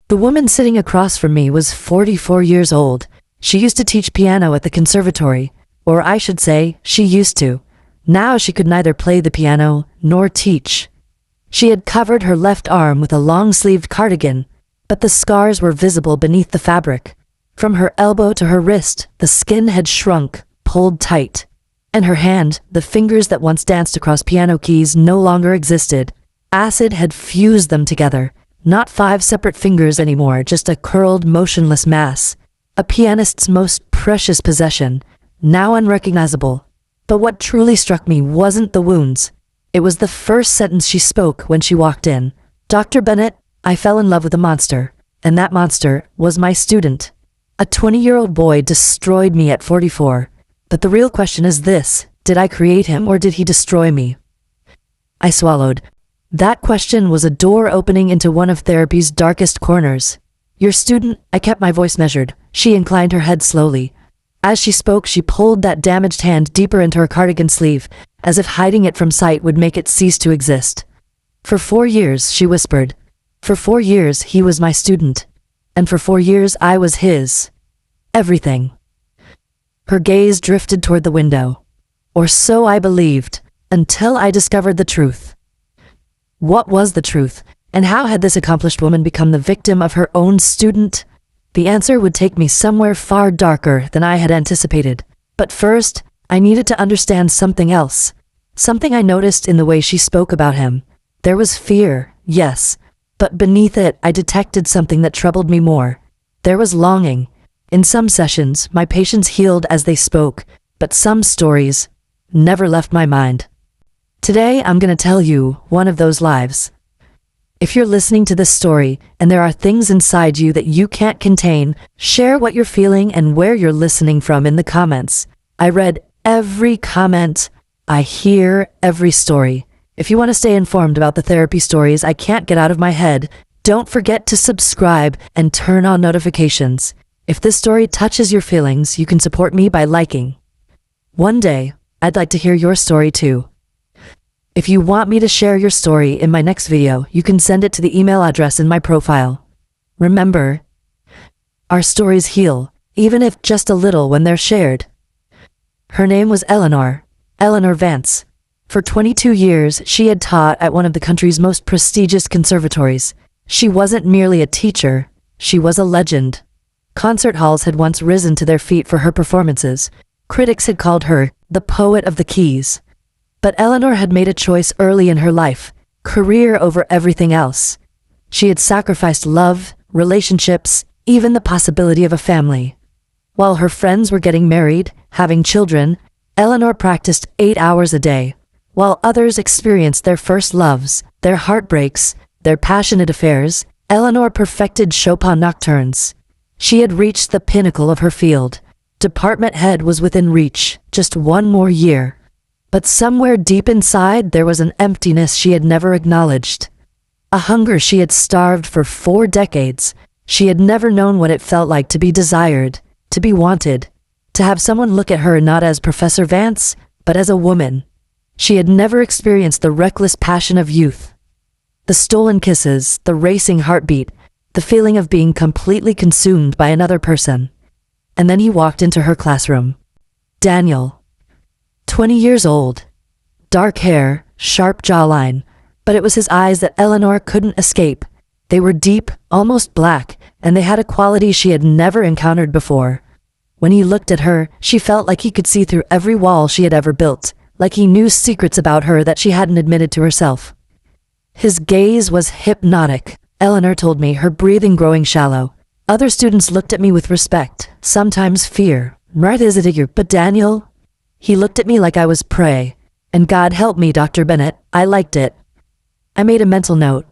The woman sitting across from me was 44 years old. She used to teach piano at the conservatory, or I should say, she used to. Now she could neither play the piano nor teach. She had covered her left arm with a long-sleeved cardigan, but the scars were visible beneath the fabric. From her elbow to her wrist, the skin had shrunk, pulled tight. And her hand, the fingers that once danced across piano keys, no longer existed. Acid had fused them together. Not 5 separate fingers anymore, just a curled, motionless mass. A pianist's most precious possession, now unrecognizable. But what truly struck me wasn't the wounds. It was the first sentence she spoke when she walked in. "Dr. Bennett, I fell in love with a monster, and that monster was my student. A 20-year-old boy destroyed me at 44. But the real question is this: did I create him or did he destroy me?" I swallowed. That question was a door opening into one of therapy's darkest corners. "Your student," I kept my voice measured. She inclined her head slowly. As she spoke, she pulled that damaged hand deeper into her cardigan sleeve, as if hiding it from sight would make it cease to exist. "For 4 years," she whispered. "For 4 years, he was my student. And for 4 years, I was his. Everything." Her gaze drifted toward the window. Or so I believed, until I discovered the truth. What was the truth, and how had this accomplished woman become the victim of her own student? The answer would take me somewhere far darker than I had anticipated. But first, I needed to understand something else. Something I noticed in the way she spoke about him. There was fear, yes, but beneath it I detected something that troubled me more. There was longing. In some sessions, my patients healed as they spoke, but some stories never left my mind. Today, I'm going to tell you one of those lives. If you're listening to this story and there are things inside you that you can't contain, share what you're feeling and where you're listening from in the comments. I read every comment. I hear every story. If you want to stay informed about the therapy stories I can't get out of my head, don't forget to subscribe and turn on notifications. If this story touches your feelings, you can support me by liking. One day, I'd like to hear your story too. If you want me to share your story in my next video, you can send it to the email address in my profile. Remember, our stories heal, even if just a little when they're shared. Her name was Eleanor Vance. For 22 years, she had taught at one of the country's most prestigious conservatories. She wasn't merely a teacher, she was a legend. Concert halls had once risen to their feet for her performances. Critics had called her the poet of the keys. But Eleanor had made a choice early in her life, career over everything else. She had sacrificed love, relationships, even the possibility of a family. While her friends were getting married, having children, Eleanor practiced 8 hours a day. While others experienced their first loves, their heartbreaks, their passionate affairs, Eleanor perfected Chopin nocturnes. She had reached the pinnacle of her field. Department head was within reach, just 1 more year. But somewhere deep inside, there was an emptiness she had never acknowledged. A hunger she had starved for 4 decades. She had never known what it felt like to be desired, to be wanted, to have someone look at her not as Professor Vance, but as a woman. She had never experienced the reckless passion of youth. The stolen kisses, the racing heartbeat, the feeling of being completely consumed by another person. And then he walked into her classroom. Daniel. 20 years old. Dark hair, sharp jawline, but it was his eyes that Eleanor couldn't escape. They were deep, almost black, and they had a quality she had never encountered before. When he looked at her, she felt like he could see through every wall she had ever built, like he knew secrets about her that she hadn't admitted to herself. His gaze was hypnotic. Eleanor told me, her breathing growing shallow. Other students looked at me with respect, sometimes fear. Right is it, but Daniel? He looked at me like I was prey. And God help me, Dr. Bennett, I liked it. I made a mental note.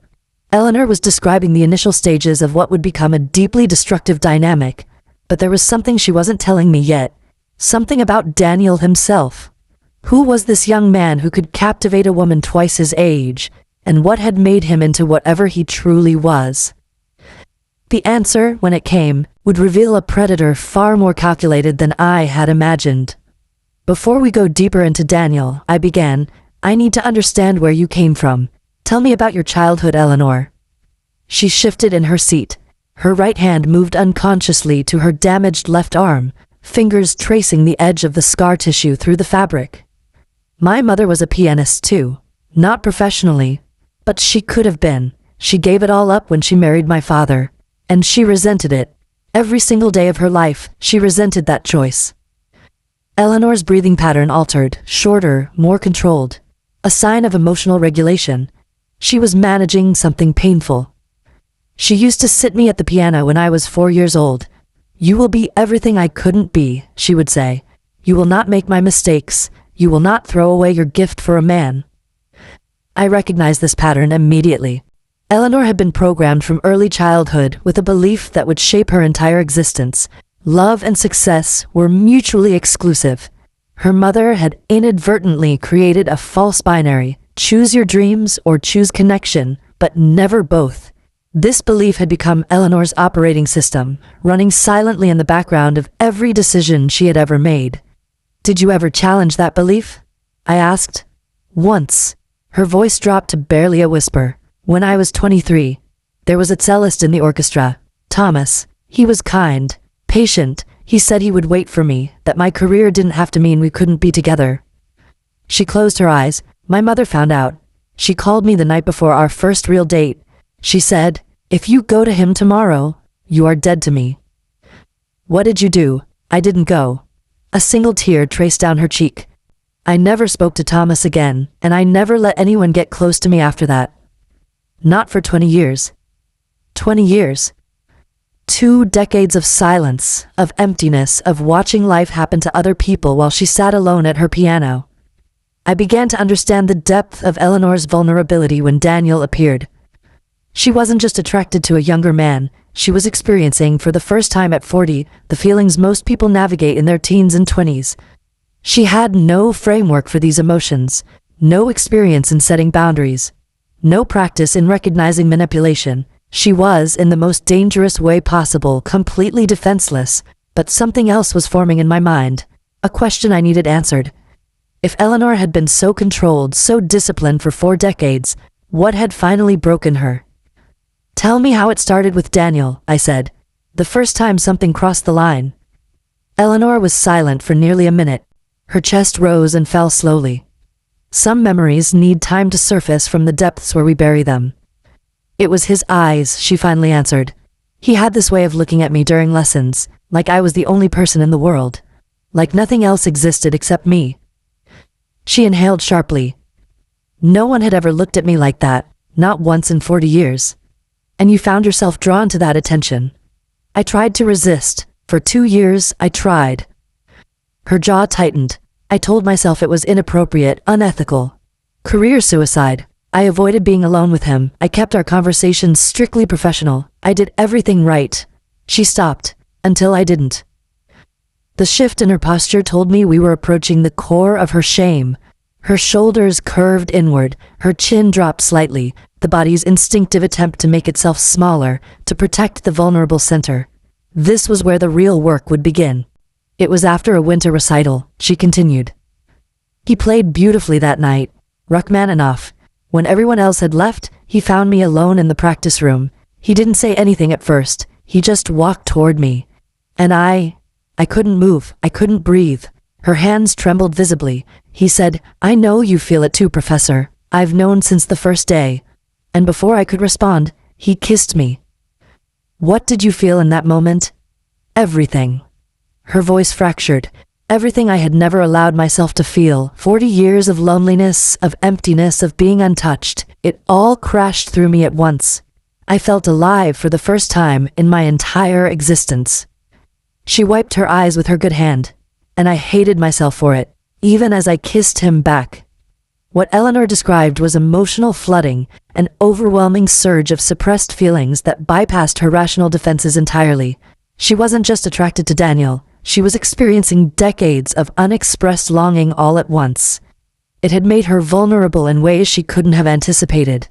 Eleanor was describing the initial stages of what would become a deeply destructive dynamic, but there was something she wasn't telling me yet. Something about Daniel himself. Who was this young man who could captivate a woman twice his age, and what had made him into whatever he truly was? The answer, when it came, would reveal a predator far more calculated than I had imagined. Before we go deeper into Daniel, I began, I need to understand where you came from. Tell me about your childhood, Eleanor. She shifted in her seat. Her right hand moved unconsciously to her damaged left arm, fingers tracing the edge of the scar tissue through the fabric. My mother was a pianist too, not professionally, but she could have been. She gave it all up when she married my father, and she resented it. Every single day of her life, she resented that choice. Eleanor's breathing pattern altered, shorter, more controlled, a sign of emotional regulation. She was managing something painful. She used to sit me at the piano when I was 4 years old. "You will be everything I couldn't be," she would say. "You will not make my mistakes. You will not throw away your gift for a man." I recognized this pattern immediately. Eleanor had been programmed from early childhood with a belief that would shape her entire existence. Love and success were mutually exclusive. Her mother had inadvertently created a false binary: choose your dreams or choose connection, but never both. This belief had become Eleanor's operating system, running silently in the background of every decision she had ever made. "Did you ever challenge that belief?" I asked. "Once." Her voice dropped to barely a whisper. "When I was 23, there was a cellist in the orchestra, Thomas. He was kind, patient. He said he would wait for me, that my career didn't have to mean we couldn't be together." She closed her eyes. My mother found out. She called me the night before our first real date. She said, "If you go to him tomorrow, you are dead to me." "What did you do?" "I didn't go." A single tear traced down her cheek. "I never spoke to Thomas again, and I never let anyone get close to me after that. Not for 20 years. 20 years. 2 decades of silence, of emptiness, of watching life happen to other people while she sat alone at her piano. I began to understand the depth of Eleanor's vulnerability when Daniel appeared. She wasn't just attracted to a younger man, she was experiencing, for the first time at 40, the feelings most people navigate in their teens and 20s. She had no framework for these emotions, no experience in setting boundaries, no practice in recognizing manipulation. She was, in the most dangerous way possible, completely defenseless, but something else was forming in my mind, a question I needed answered. If Eleanor had been so controlled, so disciplined for 4 decades, what had finally broken her? "Tell me how it started with Daniel," I said, "the first time something crossed the line." Eleanor was silent for nearly a minute. Her chest rose and fell slowly. Some memories need time to surface from the depths where we bury them. "It was his eyes," she finally answered. "He had this way of looking at me during lessons, like I was the only person in the world, like nothing else existed except me." She inhaled sharply. "No one had ever looked at me like that, not once in 40 years. And you found yourself drawn to that attention." I tried to resist. For 2 years, I tried. Her jaw tightened. I told myself it was inappropriate, unethical. Career suicide. I avoided being alone with him. I kept our conversations strictly professional. I did everything right. She stopped. Until I didn't. The shift in her posture told me we were approaching the core of her shame. Her shoulders curved inward, her chin dropped slightly, the body's instinctive attempt to make itself smaller, to protect the vulnerable center. This was where the real work would begin. "It was after a winter recital," she continued. "He played beautifully that night, Rachmaninoff. When everyone else had left, he found me alone in the practice room. He didn't say anything at first, he just walked toward me. And I couldn't move, I couldn't breathe." Her hands trembled visibly. He said, "I know you feel it too, Professor. I've known since the first day." And before I could respond, he kissed me. "What did you feel in that moment?" "Everything." Her voice fractured. Everything I had never allowed myself to feel. 40 years of loneliness, of emptiness, of being untouched. It all crashed through me at once. I felt alive for the first time in my entire existence. She wiped her eyes with her good hand, and I hated myself for it, even as I kissed him back. What Eleanor described was emotional flooding, an overwhelming surge of suppressed feelings that bypassed her rational defenses entirely. She wasn't just attracted to Daniel, she was experiencing decades of unexpressed longing all at once. It had made her vulnerable in ways she couldn't have anticipated.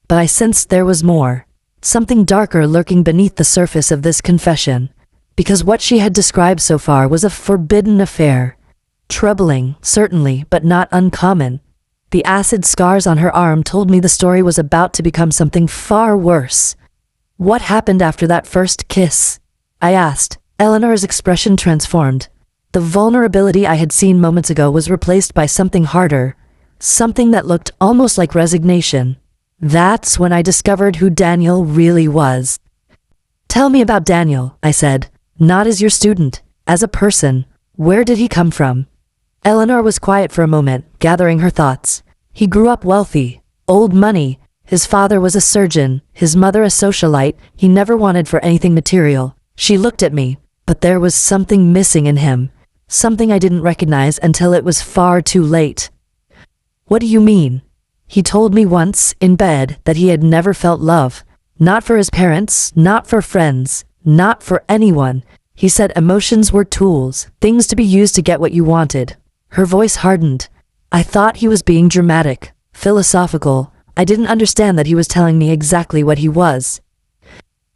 But I sensed there was more, something darker lurking beneath the surface of this confession, because what she had described so far was a forbidden affair. Troubling, certainly, but not uncommon. The acid scars on her arm told me the story was about to become something far worse. What happened after that first kiss? I asked. Eleanor's expression transformed. The vulnerability I had seen moments ago was replaced by something harder, something that looked almost like resignation. That's when I discovered who Daniel really was. Tell me about Daniel, I said. Not as your student, as a person. Where did he come from? Eleanor was quiet for a moment, gathering her thoughts. He grew up wealthy, old money. His father was a surgeon, his mother a socialite. He never wanted for anything material. She looked at me, but there was something missing in him, something I didn't recognize until it was far too late. What do you mean? He told me once, in bed, that he had never felt love. Not for his parents, not for friends, not for anyone. He said emotions were tools, things to be used to get what you wanted. Her voice hardened. I thought he was being dramatic, philosophical. I didn't understand that he was telling me exactly what he was.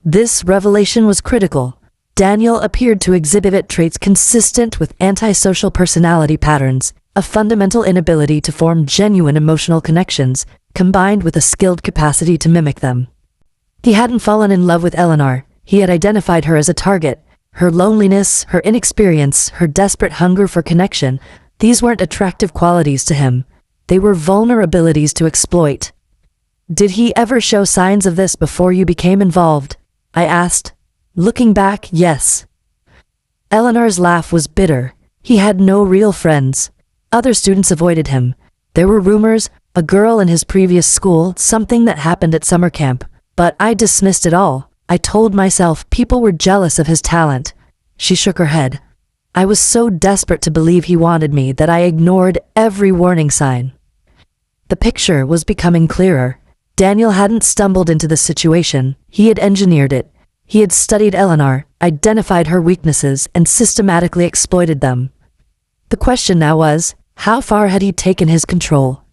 This revelation was critical. Daniel appeared to exhibit traits consistent with antisocial personality patterns, a fundamental inability to form genuine emotional connections, combined with a skilled capacity to mimic them. He hadn't fallen in love with Eleanor. He had identified her as a target. Her loneliness, her inexperience, her desperate hunger for connection, these weren't attractive qualities to him. They were vulnerabilities to exploit. Did he ever show signs of this before you became involved? I asked. Looking back, yes. Eleanor's laugh was bitter. He had no real friends. Other students avoided him. There were rumors, a girl in his previous school, something that happened at summer camp. But I dismissed it all. I told myself people were jealous of his talent. She shook her head. I was so desperate to believe he wanted me that I ignored every warning sign. The picture was becoming clearer. Daniel hadn't stumbled into this situation. He had engineered it. He had studied Eleanor, identified her weaknesses, and systematically exploited them. The question now was, how far had he taken his control?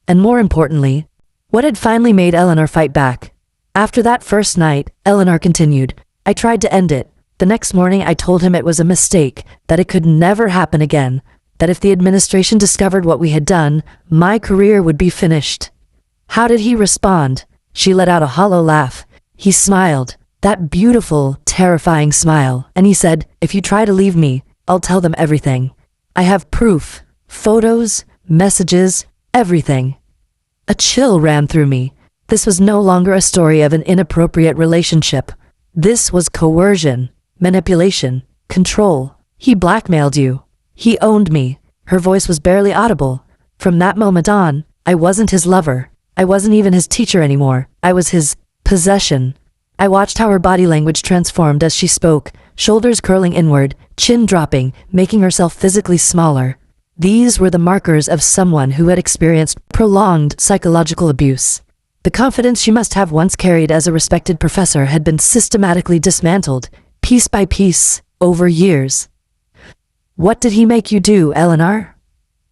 And more importantly, what had finally made Eleanor fight back? After that first night, Eleanor continued, I tried to end it. The next morning I told him it was a mistake, that it could never happen again, that if the administration discovered what we had done, my career would be finished. How did he respond? She let out a hollow laugh. He smiled, that beautiful, terrifying smile, and he said, if you try to leave me, I'll tell them everything. I have proof, photos, messages, everything. A chill ran through me. This was no longer a story of an inappropriate relationship. This was coercion, manipulation, control. He blackmailed you. He owned me. Her voice was barely audible. From that moment on, I wasn't his lover. I wasn't even his teacher anymore. I was his possession. I watched how her body language transformed as she spoke, shoulders curling inward, chin dropping, making herself physically smaller. These were the markers of someone who had experienced prolonged psychological abuse. The confidence she must have once carried as a respected professor had been systematically dismantled, piece by piece, over years. What did he make you do, Eleanor?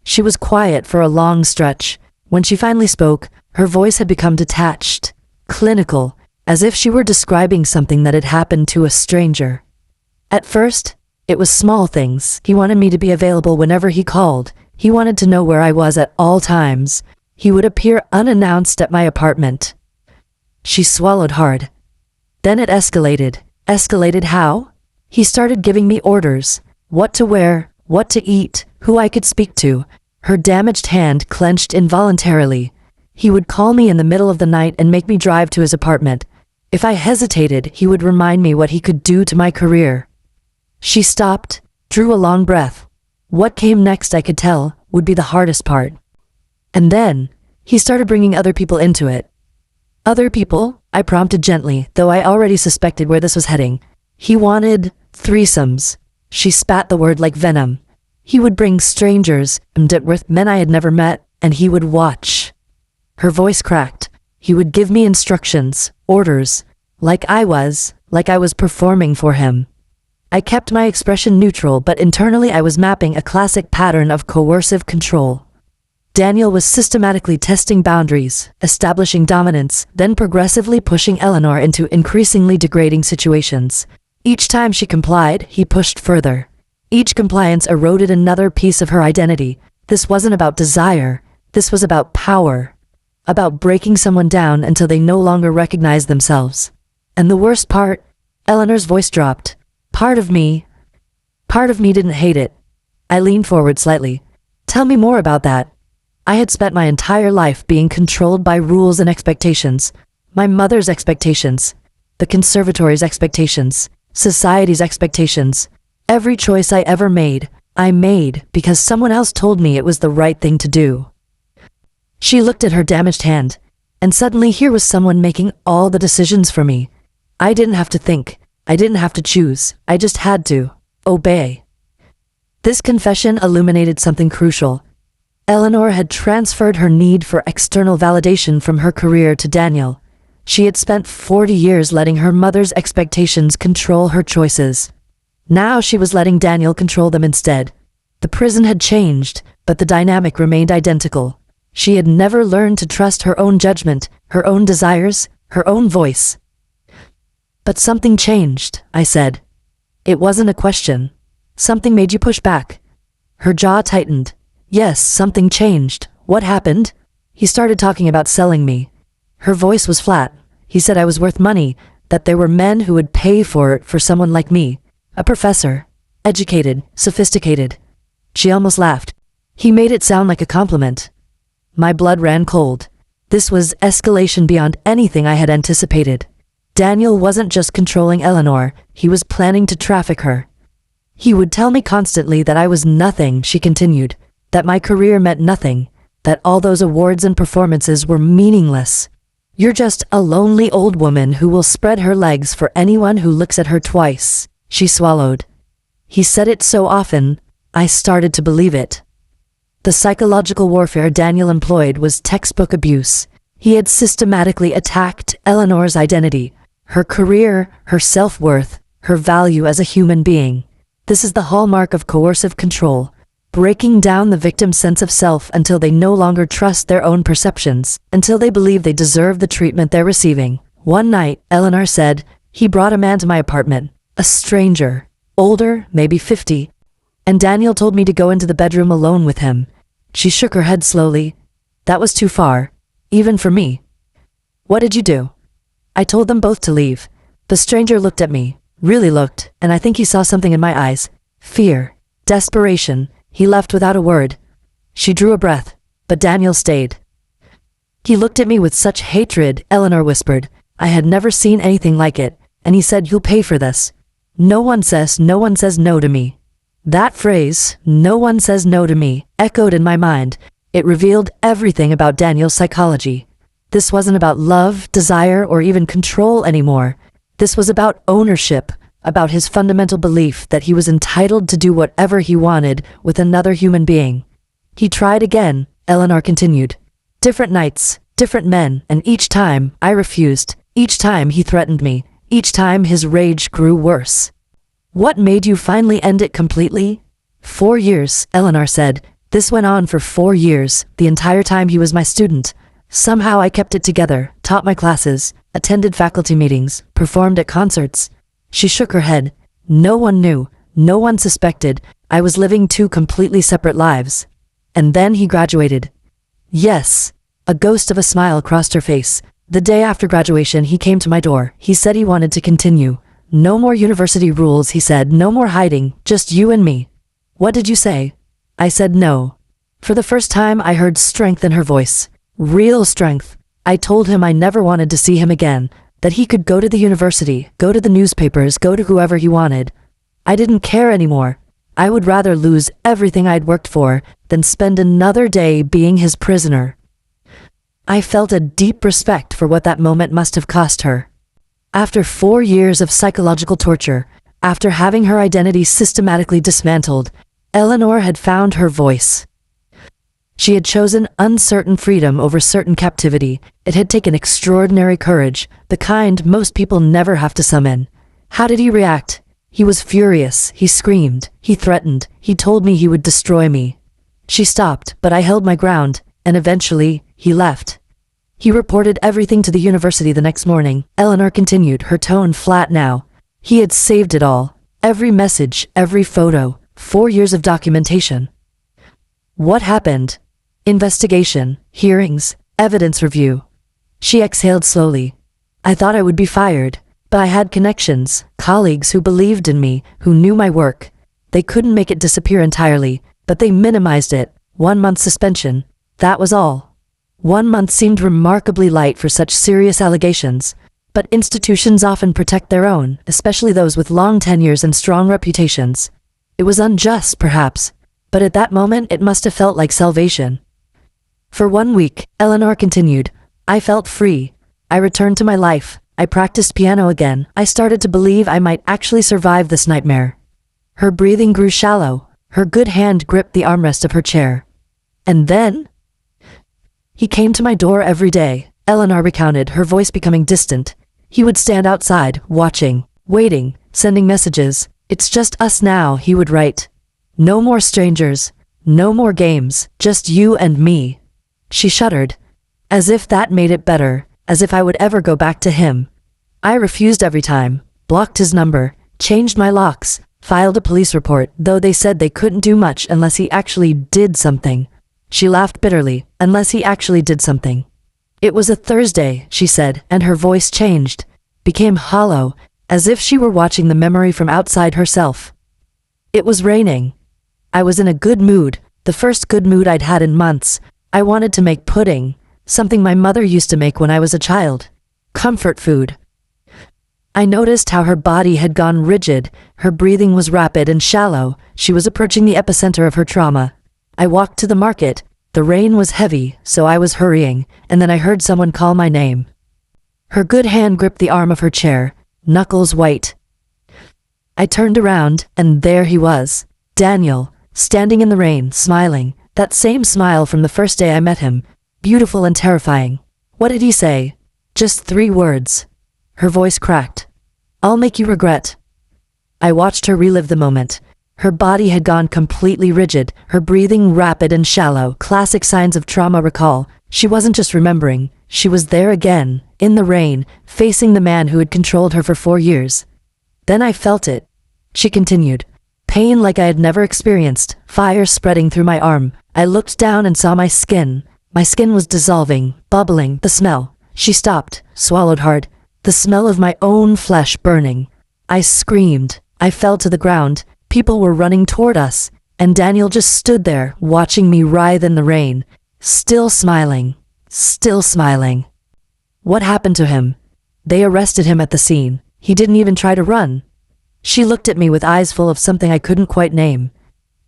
She was quiet for a long stretch. When she finally spoke, her voice had become detached, clinical, as if she were describing something that had happened to a stranger. At first, it was small things. He wanted me to be available whenever he called. He wanted to know where I was at all times. He would appear unannounced at my apartment. She swallowed hard. Then it escalated. Escalated how? He started giving me orders. What to wear, what to eat, who I could speak to. Her damaged hand clenched involuntarily. He would call me in the middle of the night and make me drive to his apartment. If I hesitated, he would remind me what he could do to my career. She stopped, drew a long breath. What came next, I could tell, would be the hardest part. And then, he started bringing other people into it. Other people? I prompted gently, though I already suspected where this was heading. He wanted threesomes. She spat the word like venom. He would bring strangers, men I had never met, and he would watch. Her voice cracked. He would give me instructions, orders, like I was performing for him. I kept my expression neutral, but internally I was mapping a classic pattern of coercive control. Daniel was systematically testing boundaries, establishing dominance, then progressively pushing Eleanor into increasingly degrading situations. Each time she complied, he pushed further. Each compliance eroded another piece of her identity. This wasn't about desire. This was about power. About breaking someone down until they no longer recognized themselves. And the worst part, Eleanor's voice dropped. Part of me didn't hate it. I leaned forward slightly. Tell me more about that. I had spent my entire life being controlled by rules and expectations. My mother's expectations, the conservatory's expectations, society's expectations. Every choice I ever made, I made because someone else told me it was the right thing to do. She looked at her damaged hand, and suddenly here was someone making all the decisions for me. I didn't have to think. I didn't have to choose. I just had to obey. This confession illuminated something crucial. Eleanor had transferred her need for external validation from her career to Daniel. She had spent 40 years letting her mother's expectations control her choices. Now she was letting Daniel control them instead. The prison had changed, but the dynamic remained identical. She had never learned to trust her own judgment, her own desires, her own voice. But something changed, I said. It wasn't a question. Something made you push back. Her jaw tightened. Yes, something changed. What happened? He started talking about selling me. Her voice was flat. He said I was worth money, that there were men who would pay for it for someone like me. A professor. Educated, sophisticated. She almost laughed. He made it sound like a compliment. My blood ran cold. This was escalation beyond anything I had anticipated. Daniel wasn't just controlling Eleanor, he was planning to traffic her. He would tell me constantly that I was nothing, she continued, that my career meant nothing, that all those awards and performances were meaningless. You're just a lonely old woman who will spread her legs for anyone who looks at her twice, she swallowed. He said it so often, I started to believe it. The psychological warfare Daniel employed was textbook abuse. He had systematically attacked Eleanor's identity, her career, her self-worth, her value as a human being. This is the hallmark of coercive control, breaking down the victim's sense of self until they no longer trust their own perceptions, until they believe they deserve the treatment they're receiving. One night, Eleanor said, he brought a man to my apartment, a stranger, older, maybe 50, and Daniel told me to go into the bedroom alone with him. She shook her head slowly. That was too far, even for me. What did you do? I told them both to leave. The stranger looked at me, really looked, and I think he saw something in my eyes. Fear, desperation. He left without a word. She drew a breath, but Daniel stayed. He looked at me with such hatred, Eleanor whispered. I had never seen anything like it, and he said, you'll pay for this. No one says no to me. That phrase, no one says no to me, echoed in my mind. It revealed everything about Daniel's psychology. This wasn't about love, desire, or even control anymore. This was about ownership, about his fundamental belief that he was entitled to do whatever he wanted with another human being. He tried again, Eleanor continued. Different nights, different men, and each time I refused. Each time he threatened me. Each time his rage grew worse. What made you finally end it completely? 4 years, Eleanor said. This went on for 4 years, the entire time he was my student. Somehow I kept it together, taught my classes, attended faculty meetings, performed at concerts. She shook her head. No one knew, no one suspected. I was living 2 completely separate lives. And then he graduated. Yes. A ghost of a smile crossed her face. The day after graduation he came to my door. He said he wanted to continue. No more university rules, he said, no more hiding, just you and me. What did you say? I said no. For the first time I heard strength in her voice. Real strength. I told him I never wanted to see him again, that he could go to the university, go to the newspapers, go to whoever he wanted. I didn't care anymore. I would rather lose everything I'd worked for than spend another day being his prisoner. I felt a deep respect for what that moment must have cost her. After 4 years of psychological torture, after having her identity systematically dismantled, Eleanor had found her voice. She had chosen uncertain freedom over certain captivity. It had taken extraordinary courage, the kind most people never have to summon. How did he react? He was furious. He screamed. He threatened. He told me he would destroy me. She stopped, but I held my ground, and eventually, he left. He reported everything to the university the next morning. Eleanor continued, her tone flat now. He had saved it all. Every message, every photo, 4 years of documentation. What happened? Investigation, hearings, evidence review. She exhaled slowly. I thought I would be fired. But I had connections, colleagues who believed in me, who knew my work. They couldn't make it disappear entirely, but they minimized it. 1 month suspension. That was all. 1 month seemed remarkably light for such serious allegations, but institutions often protect their own, especially those with long tenures and strong reputations. It was unjust, perhaps, but at that moment it must have felt like salvation. For 1 week, Eleanor continued, I felt free. I returned to my life. I practiced piano again. I started to believe I might actually survive this nightmare. Her breathing grew shallow. Her good hand gripped the armrest of her chair. And then? He came to my door every day, Eleanor recounted, her voice becoming distant. He would stand outside, watching, waiting, sending messages. It's just us now, he would write. No more strangers. No more games. Just you and me. She shuddered. As if that made it better. As if I would ever go back to him. I refused every time, blocked his number, changed my locks, filed a police report, though they said they couldn't do much unless he actually did something. She laughed bitterly, unless he actually did something. It was a Thursday, she said, and her voice changed, became hollow, as if she were watching the memory from outside herself. It was raining. I was in a good mood, the first good mood I'd had in months. I wanted to make pudding. Something my mother used to make when I was a child. Comfort food. I noticed how her body had gone rigid, her breathing was rapid and shallow, she was approaching the epicenter of her trauma. I walked to the market. The rain was heavy, so I was hurrying, and then I heard someone call my name. Her good hand gripped the arm of her chair, knuckles white. I turned around, and there he was, Daniel, standing in the rain, smiling, that same smile from the first day I met him. Beautiful and terrifying. What did he say? Just 3 words. Her voice cracked. I'll make you regret. I watched her relive the moment. Her body had gone completely rigid, her breathing rapid and shallow, classic signs of trauma recall. She wasn't just remembering, she was there again, in the rain, facing the man who had controlled her for 4 years. Then I felt it. She continued. Pain like I had never experienced, fire spreading through my arm. I looked down and saw my skin. My skin was dissolving, bubbling, the smell. She stopped, swallowed hard. The smell of my own flesh burning. I screamed. I fell to the ground. People were running toward us, and Daniel just stood there, watching me writhe in the rain. Still smiling. Still smiling. What happened to him? They arrested him at the scene. He didn't even try to run. She looked at me with eyes full of something I couldn't quite name.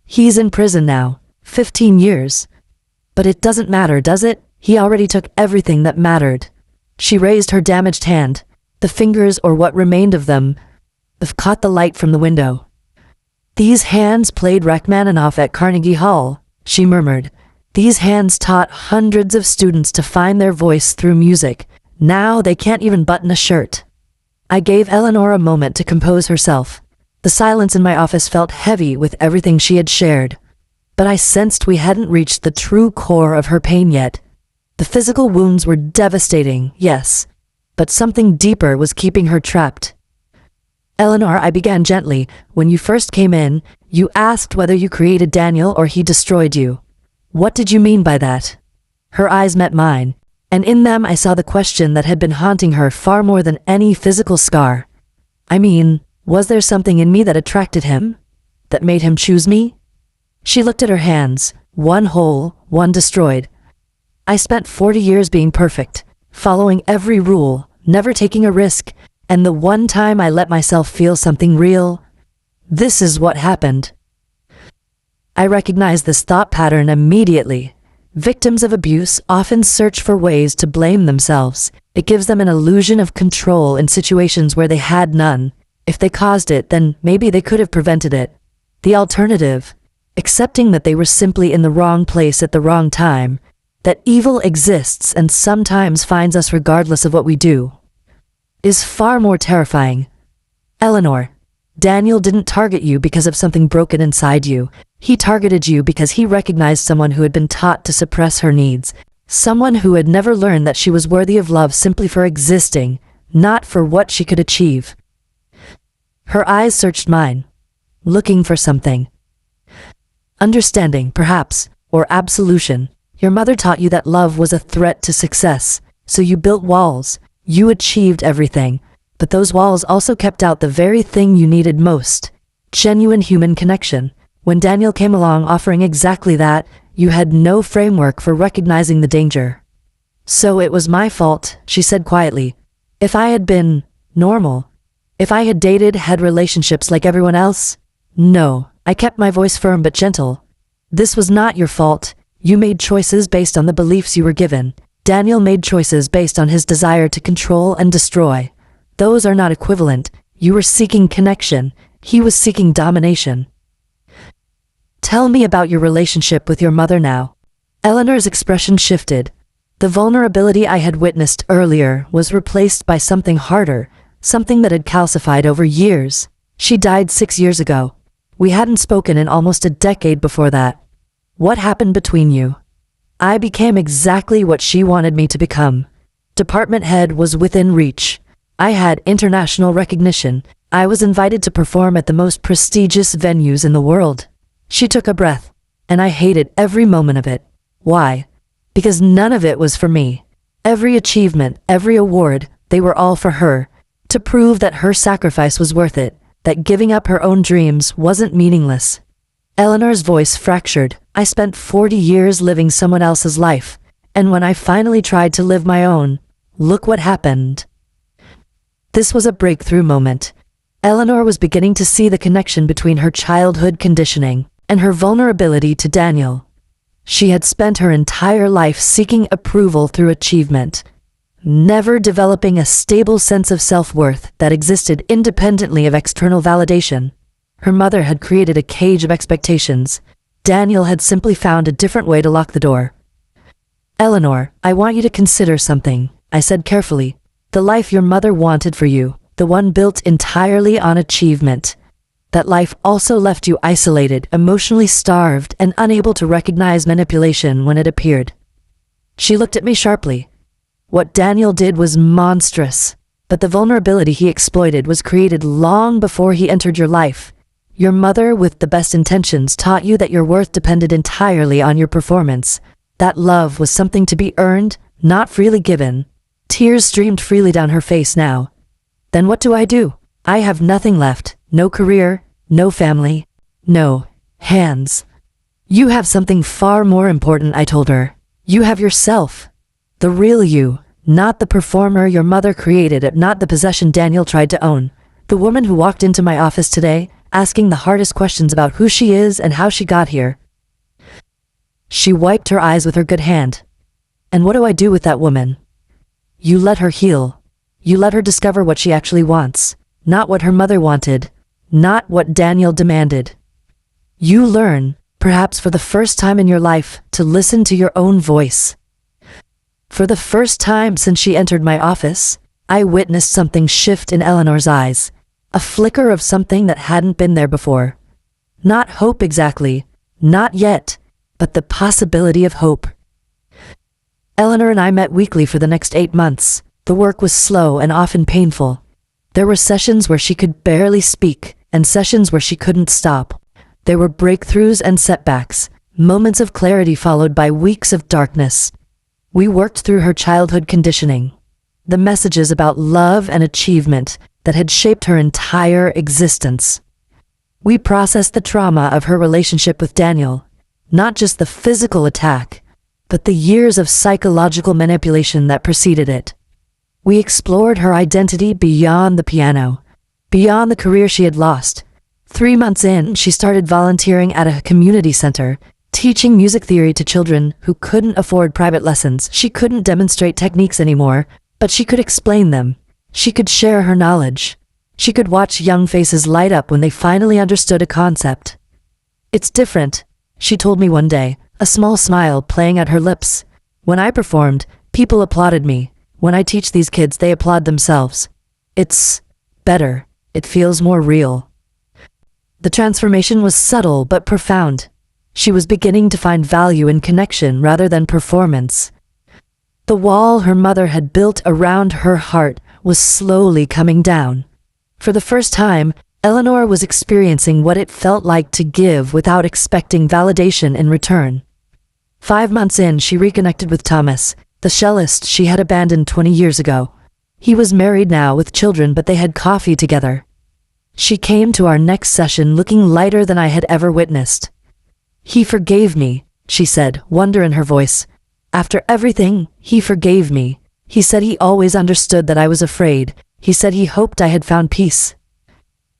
He's in prison now. 15 years. But it doesn't matter, does it? He already took everything that mattered. She raised her damaged hand. The fingers, or what remained of them, caught the light from the window. These hands played Rachmaninoff at Carnegie Hall, she murmured. These hands taught hundreds of students to find their voice through music. Now they can't even button a shirt. I gave Eleanor a moment to compose herself. The silence in my office felt heavy with everything she had shared. But I sensed we hadn't reached the true core of her pain yet. The physical wounds were devastating, yes, but something deeper was keeping her trapped. Eleanor, I began gently. When you first came in, you asked whether you created Daniel or he destroyed you. What did you mean by that? Her eyes met mine, and in them I saw the question that had been haunting her far more than any physical scar. I mean, was there something in me that attracted him? That made him choose me? She looked at her hands, one whole, one destroyed. I spent 40 years being perfect, following every rule, never taking a risk, and the one time I let myself feel something real, this is what happened. I recognized this thought pattern immediately. Victims of abuse often search for ways to blame themselves. It gives them an illusion of control in situations where they had none. If they caused it, then maybe they could have prevented it. The alternative, accepting that they were simply in the wrong place at the wrong time, that evil exists and sometimes finds us regardless of what we do, is far more terrifying. Eleanor, Daniel didn't target you because of something broken inside you. He targeted you because he recognized someone who had been taught to suppress her needs, someone who had never learned that she was worthy of love simply for existing, not for what she could achieve. Her eyes searched mine, looking for something. Understanding, perhaps, or absolution. Your mother taught you that love was a threat to success, so you built walls. You achieved everything. But those walls also kept out the very thing you needed most: genuine human connection. When Daniel came along offering exactly that, you had no framework for recognizing the danger. "So it was my fault," she said quietly. "If I had been normal, if I had dated, had relationships like everyone else." "No," I kept my voice firm but gentle. "This was not your fault. You made choices based on the beliefs you were given. Daniel made choices based on his desire to control and destroy. Those are not equivalent. You were seeking connection. He was seeking domination." "Tell me about your relationship with your mother now." Eleanor's expression shifted. The vulnerability I had witnessed earlier was replaced by something harder, something that had calcified over years. She died 6 years ago. We hadn't spoken in almost a decade before that. "What happened between you?" "I became exactly what she wanted me to become. Department head was within reach. I had international recognition. I was invited to perform at the most prestigious venues in the world." She took a breath, and I hated every moment of it. Why? Because none of it was for me. Every achievement, every award, they were all for her, to prove that her sacrifice was worth it, that giving up her own dreams wasn't meaningless. Eleanor's voice fractured. "I spent 40 years living someone else's life, and when I finally tried to live my own, look what happened." This was a breakthrough moment. Eleanor was beginning to see the connection between her childhood conditioning and her vulnerability to Daniel. She had spent her entire life seeking approval through achievement, never developing a stable sense of self-worth that existed independently of external validation. Her mother had created a cage of expectations. Daniel had simply found a different way to lock the door. "Eleanor, I want you to consider something," I said carefully. "The life your mother wanted for you, the one built entirely on achievement. That life also left you isolated, emotionally starved, and unable to recognize manipulation when it appeared." She looked at me sharply. "What Daniel did was monstrous, but the vulnerability he exploited was created long before he entered your life. Your mother, with the best intentions, taught you that your worth depended entirely on your performance. That love was something to be earned, not freely given." Tears streamed freely down her face now. "Then what do? I have nothing left. No career, no family, no hands." "You have something far more important," I told her. "You have yourself. The real you, not the performer your mother created, not the possession Daniel tried to own. The woman who walked into my office today, asking the hardest questions about who she is and how she got here." She wiped her eyes with her good hand. "And what do I do with that woman?" "You let her heal. You let her discover what she actually wants, not what her mother wanted, not what Daniel demanded. You learn, perhaps for the first time in your life, to listen to your own voice." For the first time since she entered my office, I witnessed something shift in Eleanor's eyes, a flicker of something that hadn't been there before. Not hope exactly, not yet, but the possibility of hope. Eleanor and I met weekly for the next 8 months. The work was slow and often painful. There were sessions where she could barely speak, and sessions where she couldn't stop. There were breakthroughs and setbacks, moments of clarity followed by weeks of darkness. We worked through her childhood conditioning, the messages about love and achievement that had shaped her entire existence. We processed the trauma of her relationship with Daniel, not just the physical attack, but the years of psychological manipulation that preceded it. We explored her identity beyond the piano, beyond the career she had lost. 3 months in, she started volunteering at a community center, teaching music theory to children who couldn't afford private lessons. She couldn't demonstrate techniques anymore, but she could explain them. She could share her knowledge. She could watch young faces light up when they finally understood a concept. "It's different," she told me one day, a small smile playing at her lips. "When I performed, people applauded me. When I teach these kids, they applaud themselves. It's better. It feels more real." The transformation was subtle but profound. She was beginning to find value in connection rather than performance. The wall her mother had built around her heart was slowly coming down. For the first time, Eleanor was experiencing what it felt like to give without expecting validation in return. 5 months in, she reconnected with Thomas, the cellist she had abandoned 20 years ago. He was married now with children, but they had coffee together. She came to our next session looking lighter than I had ever witnessed. "He forgave me," she said, wonder in her voice. "After everything, he forgave me. He said he always understood that I was afraid. He said he hoped I had found peace."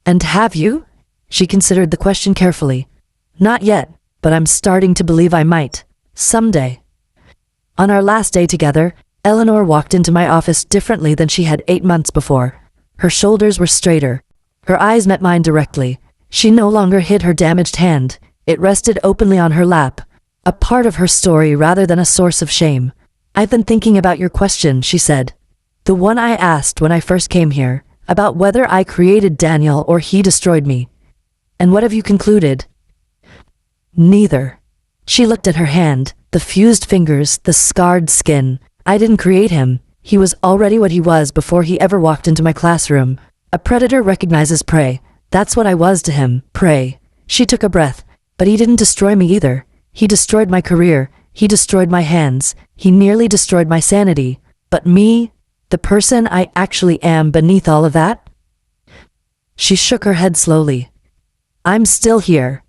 "And have you?" She considered the question carefully. "Not yet, but I'm starting to believe I might. Someday." On our last day together, Eleanor walked into my office differently than she had 8 months before. Her shoulders were straighter. Her eyes met mine directly. She no longer hid her damaged hand. It rested openly on her lap, a part of her story rather than a source of shame. "I've been thinking about your question," she said. "The one I asked when I first came here, about whether I created Daniel or he destroyed me. And what have you concluded?" "Neither." She looked at her hand, the fused fingers, the scarred skin. "I didn't create him. He was already what he was before he ever walked into my classroom. A predator recognizes prey. That's what I was to him, prey." She took a breath. "But he didn't destroy me either. He destroyed my career. He destroyed my hands. He nearly destroyed my sanity. But me, the person I actually am beneath all of that?" She shook her head slowly. "I'm still here."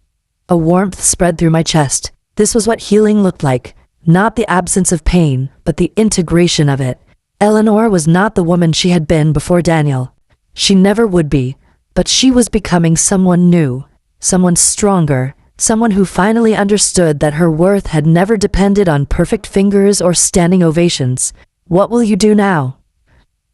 A warmth spread through my chest. This was what healing looked like. Not the absence of pain, but the integration of it. Eleanor was not the woman she had been before Daniel. She never would be, but she was becoming someone new, someone stronger, someone who finally understood that her worth had never depended on perfect fingers or standing ovations. "What will you do now?"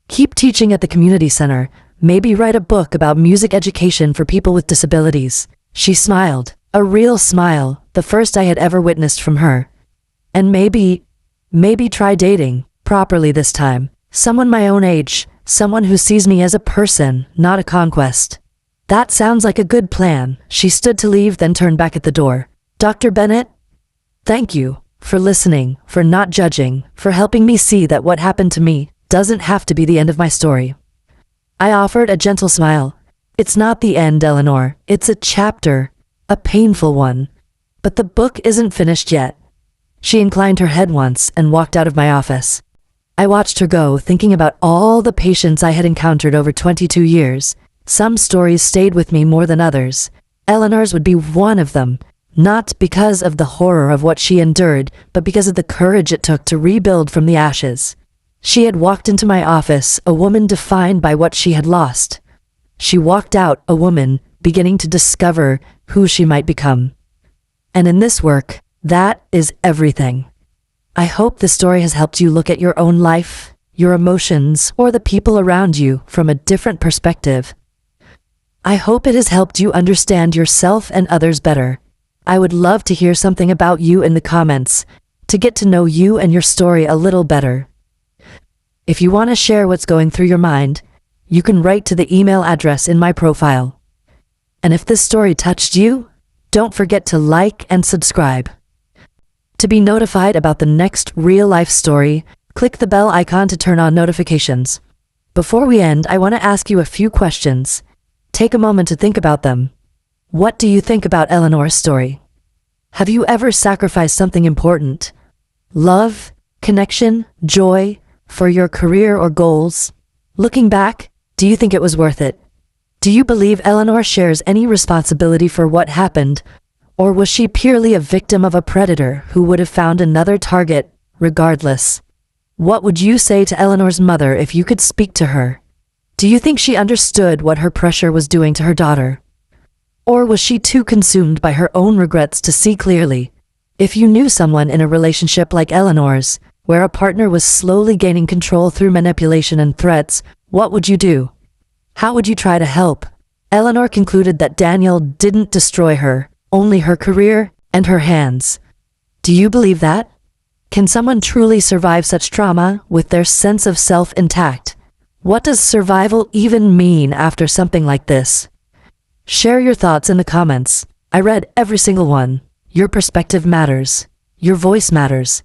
"Keep teaching at the community center, maybe write a book about music education for people with disabilities." She smiled, a real smile, the first I had ever witnessed from her. "And maybe try dating, properly this time. Someone my own age, someone who sees me as a person, not a conquest." "That sounds like a good plan." She stood to leave, then turned back at the door. "Dr. Bennett, thank you for listening, for not judging, for helping me see that what happened to me doesn't have to be the end of my story." I offered a gentle smile. "It's not the end, Eleanor. It's a chapter, a painful one. But the book isn't finished yet." She inclined her head once and walked out of my office. I watched her go, thinking about all the patients I had encountered over 22 years. Some stories stayed with me more than others. Eleanor's would be one of them, not because of the horror of what she endured, but because of the courage it took to rebuild from the ashes. She had walked into my office, a woman defined by what she had lost. She walked out, a woman beginning to discover who she might become. And in this work, that is everything. I hope this story has helped you look at your own life, your emotions, or the people around you from a different perspective. I hope it has helped you understand yourself and others better. I would love to hear something about you in the comments, to get to know you and your story a little better. If you want to share what's going through your mind, you can write to the email address in my profile. And if this story touched you, don't forget to like and subscribe. To be notified about the next real-life story, click the bell icon to turn on notifications. Before we end, I want to ask you a few questions. Take a moment to think about them. What do you think about Eleanor's story? Have you ever sacrificed something important? Love, connection, joy, for your career or goals? Looking back, do you think it was worth it? Do you believe Eleanor shares any responsibility for what happened? Or was she purely a victim of a predator who would have found another target, regardless? What would you say to Eleanor's mother if you could speak to her? Do you think she understood what her pressure was doing to her daughter? Or was she too consumed by her own regrets to see clearly? If you knew someone in a relationship like Eleanor's, where a partner was slowly gaining control through manipulation and threats, what would you do? How would you try to help? Eleanor concluded that Daniel didn't destroy her, only her career and her hands. Do you believe that? Can someone truly survive such trauma with their sense of self intact? What does survival even mean after something like this? Share your thoughts in the comments. I read every single one. Your perspective matters. Your voice matters.